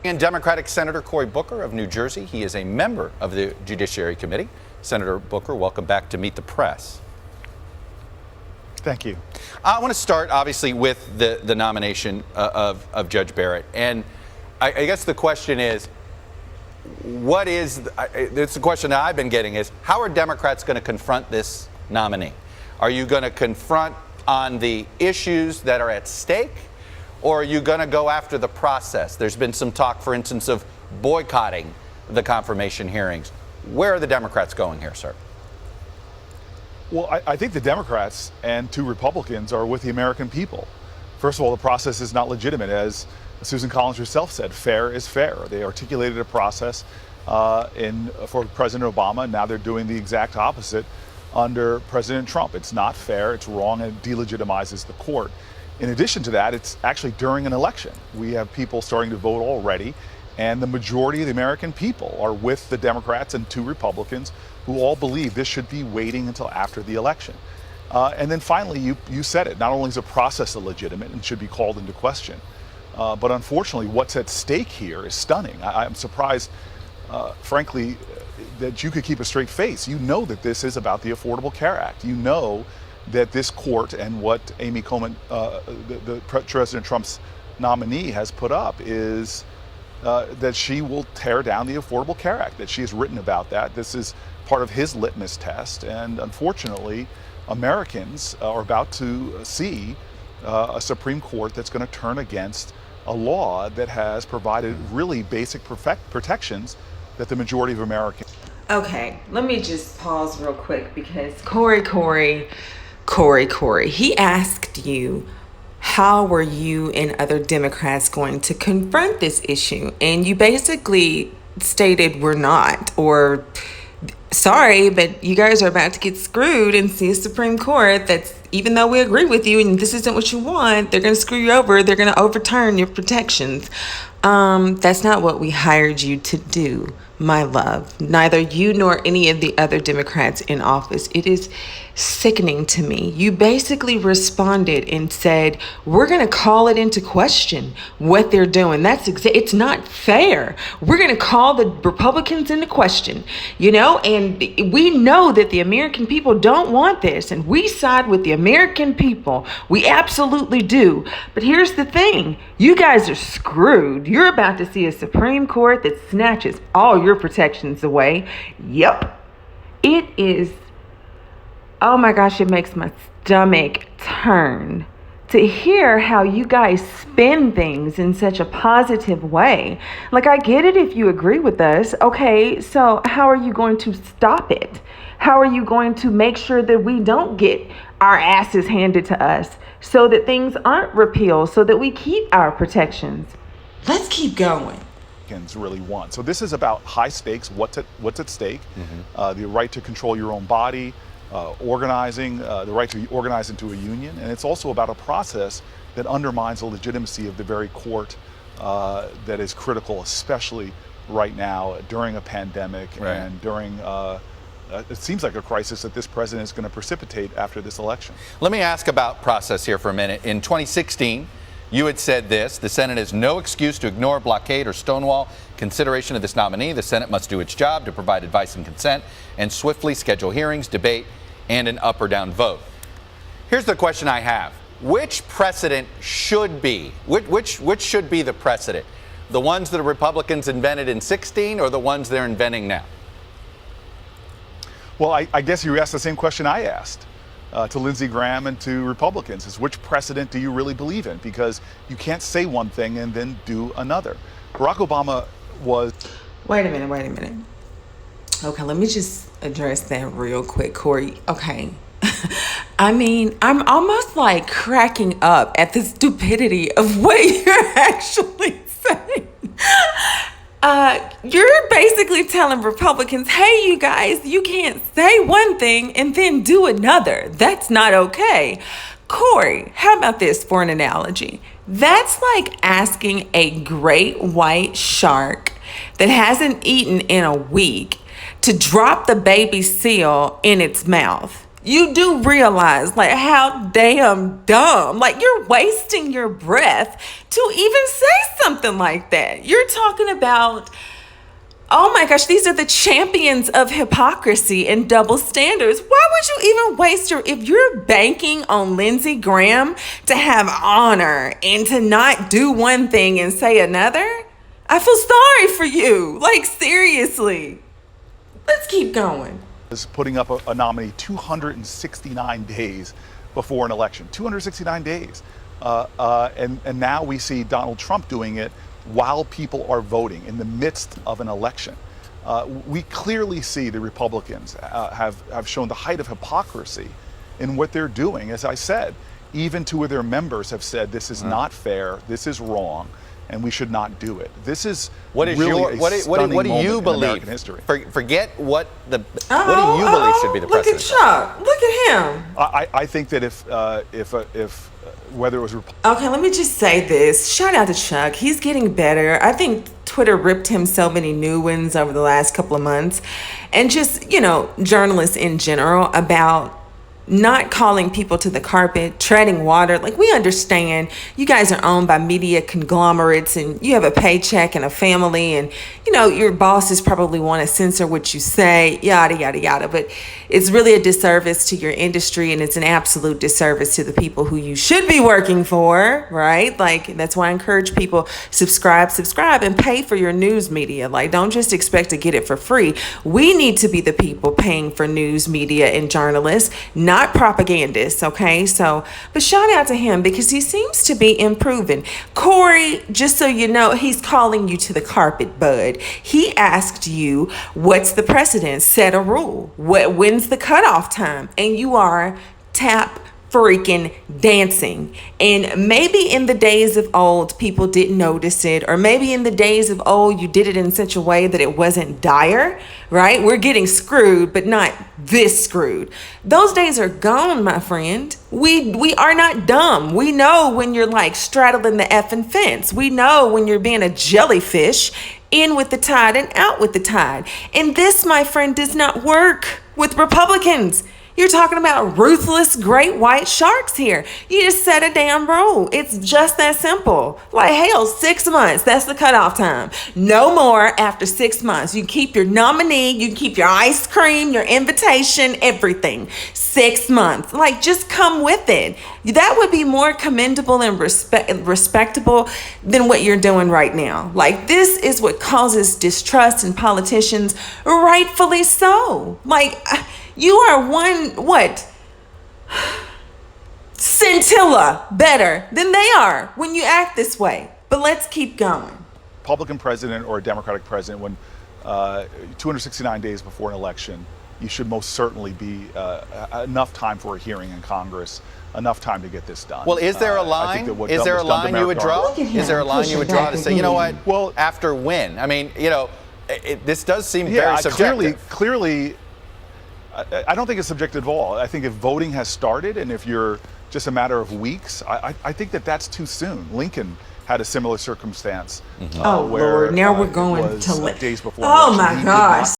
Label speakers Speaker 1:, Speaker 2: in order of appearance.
Speaker 1: And Democratic Senator Cory Booker of New Jersey. He is a member of the Judiciary Committee. Senator Booker, welcome back to Meet the Press.
Speaker 2: Thank you.
Speaker 1: I want to start, obviously, with the nomination of Judge Barrett. And I guess the question is, it's the question that I've been getting is, how are Democrats going to confront this nominee? Are you going to confront on the issues that are at stake? Or are you going to go after the process? There's been some talk, for instance, of boycotting the confirmation hearings. Where are the Democrats going here, sir?
Speaker 2: Well, I think the Democrats and 2 Republicans are with the American people. First of all, the process is not legitimate. As Susan Collins herself said, fair is fair. They articulated a process for President Obama. Now they're doing the exact opposite under President Trump. It's not fair, it's wrong, and it delegitimizes the court. In addition to that, it's actually during an election. We have people starting to vote already, and the majority of the American people are with the Democrats and 2 Republicans who all believe this should be waiting until after the election. And then finally, you said it, not only is the process illegitimate and should be called into question, but unfortunately what's at stake here is stunning. I'm surprised, frankly, that you could keep a straight face. You know that this is about the Affordable Care Act. You know that this court and what Amy Coney, President Trump's nominee, has put up is that she will tear down the Affordable Care Act, that she has written about that. This is part of his litmus test, and unfortunately, Americans are about to see a Supreme Court that's going to turn against a law that has provided really basic protections that the majority of Americans.
Speaker 3: Okay, let me just pause real quick because Cory, he asked you, how were you and other Democrats going to confront this issue? And you basically stated we're not, or sorry, but you guys are about to get screwed and see a Supreme Court that's, even though we agree with you and this isn't what you want, they're going to screw you over. They're going to overturn your protections. That's not what we hired you to do, my love. Neither you nor any of the other Democrats in office. It is sickening to me. You basically responded and said, we're going to call it into question what they're doing. It's not fair. We're going to call the Republicans into question, and we know that the American people don't want this, and we side with the American people. We absolutely do. But here's the thing. You guys are screwed. You're about to see a Supreme Court that snatches all your protections away. Yep. It is, oh my gosh, it makes my stomach turn to hear how you guys spin things in such a positive way. Like, I get it if you agree with us. Okay, so how are you going to stop it? How are you going to make sure that we don't get our asses handed to us so that things aren't repealed, so that we keep our protections? Let's keep going.
Speaker 2: Really want. So this is about high stakes, what's at stake, the right to control your own body, organizing, the right to organize into a union, and it's also about a process that undermines the legitimacy of the very court that is critical, especially right now during a pandemic and during it seems like a crisis that this president is going to precipitate after this election.
Speaker 1: Let me ask about process here for a minute. In 2016, you had said this: the Senate has no excuse to ignore, blockade, or stonewall consideration of this nominee. The Senate must do its job to provide advice and consent and swiftly schedule hearings, debate, and an up or down vote. Here's the question I have. Which precedent should be? Which should be the precedent? The ones that the Republicans invented in 16 or the ones they're inventing now?
Speaker 2: Well, I guess you asked the same question I asked to Lindsey Graham and to Republicans, is which precedent do you really believe in? Because you can't say one thing and then do another. Barack Obama was...
Speaker 3: Wait a minute. Okay, let me just address that real quick, Cory. Okay. I mean, I'm almost like cracking up at the stupidity of what you're actually saying. You're basically telling Republicans, hey, you guys, you can't say one thing and then do another. That's not okay. Cory, how about this for an analogy? That's like asking a great white shark that hasn't eaten in a week to drop the baby seal in its mouth. you do realize like how damn dumb, like you're wasting your breath to even say something like that. You're talking about, oh my gosh, these are the champions of hypocrisy and double standards. Why would you even waste if you're banking on Lindsey Graham to have honor and to not do one thing and say another? I feel sorry for you. Like, seriously. Let's keep going.
Speaker 2: Is putting up a nominee 269 days before an election. 269 days. And now we see Donald Trump doing it while people are voting in the midst of an election. We clearly see the Republicans have shown the height of hypocrisy in what they're doing. As I said, even two of their members have said this is not fair, this is wrong, and we should not do it. This is what do
Speaker 1: you believe?
Speaker 2: History.
Speaker 1: Forget what do you believe should be the precedent?
Speaker 3: Look at Chuck. Look at him.
Speaker 2: I think that if whether it was
Speaker 3: okay, let me just say this. Shout out to Chuck. He's getting better. I think Twitter ripped him so many new ones over the last couple of months, and just journalists in general about not calling people to the carpet, treading water. Like, we understand you guys are owned by media conglomerates and you have a paycheck and a family, and your bosses probably want to censor what you say, yada, yada, yada. But it's really a disservice to your industry, and it's an absolute disservice to the people who you should be working for, right? Like, that's why I encourage people, subscribe, and pay for your news media. Like, don't just expect to get it for free. We need to be the people paying for news media and journalists, not propagandists, okay? So, but shout out to him because he seems to be improving. Cory, just so you know, he's calling you to the carpet, bud. He asked you, what's the precedent? Set a rule. When's the cutoff time? And you are tap freaking dancing. And maybe in the days of old, people didn't notice it, or maybe in the days of old, you did it in such a way that it wasn't dire, right? We're getting screwed, but not this screwed. Those days are gone, my friend. We are not dumb. We know when you're like straddling the effing fence. We know when you're being a jellyfish, in with the tide and out with the tide. And this, my friend, does not work with Republicans. You're talking about ruthless great white sharks here. You just set a damn rule. It's just that simple. Like, hell, 6 months. That's the cutoff time. No more after 6 months. You keep your nominee, you keep your ice cream, your invitation, everything. 6 months. Like, just come with it. That would be more commendable and respectable than what you're doing right now. Like, this is what causes distrust in politicians, rightfully so. Like, you are scintilla better than they are when you act this way. But let's keep going.
Speaker 2: Republican president or a Democratic president, when 269 days before an election, you should most certainly be enough time for a hearing in Congress, enough time to get this done.
Speaker 1: Well, is there a line? Is there a line you would draw? Is there a line you would draw to say, you know what? Well, after when? I mean, this does seem very subjective.
Speaker 2: Clearly. I don't think it's subjective at all. I think if voting has started and if you're just a matter of weeks, I think that's too soon. Lincoln had a similar circumstance.
Speaker 3: Where, Lord, now we're going to
Speaker 2: days before.
Speaker 3: Oh
Speaker 2: election.
Speaker 3: my gosh.